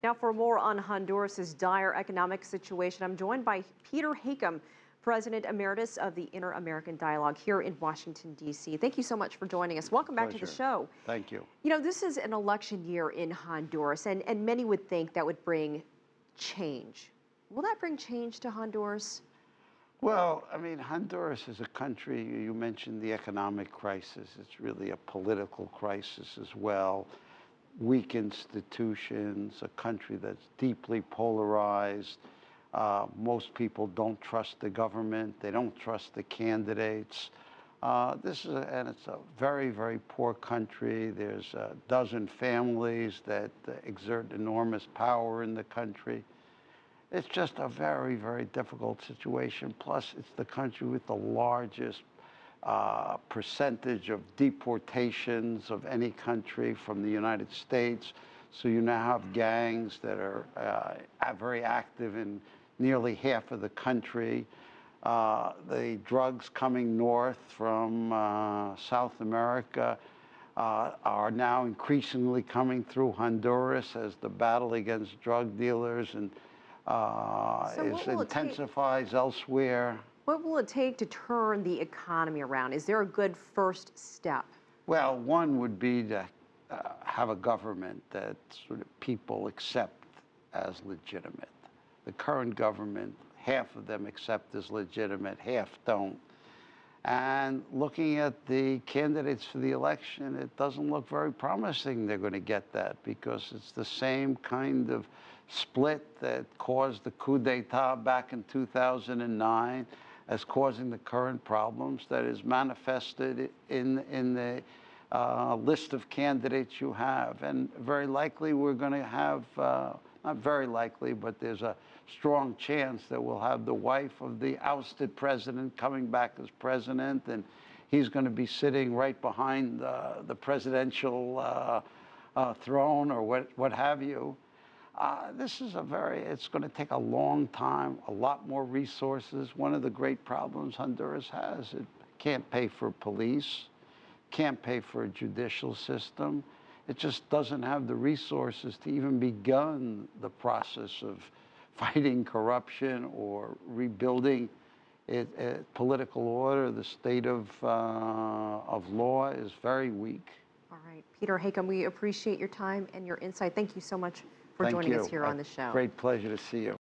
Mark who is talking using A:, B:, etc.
A: Now, for more on Honduras' dire economic situation, I'm joined by Peter Hakim, President Emeritus of the Inter-American Dialogue here in Washington, D.C. Thank you so much for joining us. Welcome back to the show.
B: Thank you.
A: You know, this is an election year in Honduras, and many would think that would bring change. Will that bring change to Honduras?
B: Well, I mean, Honduras is a country, you mentioned the economic crisis. It's really a political crisis as well. Weak institutions, a country that's deeply polarized. Most people don't trust the government. They don't trust the candidates. And it's a very, very poor country. There's a dozen families that exert enormous power in the country. It's just a very, very difficult situation. Plus, it's the country with the largest percentage of deportations of any country from the United States. So you now have gangs that are very active in nearly half of the country. The drugs coming north from South America are now increasingly coming through Honduras as the battle against drug dealers and intensifies elsewhere.
A: What will it take to turn the economy around? Is there a good first step?
B: Well, one would be to have a government that sort of people accept as legitimate. The current government, half of them accept as legitimate, half don't. And looking at the candidates for the election, it doesn't look very promising they're going to get that, because it's the same kind of split that caused the coup d'etat back in 2009 as causing the current problems that is manifested in the list of candidates you have. And very likely we're going to have, not very likely, but there's a strong chance that we'll have the wife of the ousted president coming back as president, and he's going to be sitting right behind the presidential throne or what have you. This is it's going to take a long time, a lot more resources. One of the great problems Honduras has, it can't pay for police, can't pay for a judicial system. It just doesn't have the resources to even begin the process of fighting corruption or rebuilding political order. The state of law is very weak.
A: All right, Peter Hakim, we appreciate your time and your insight. Thank you so much for joining us here on the show.
B: Great pleasure to see you.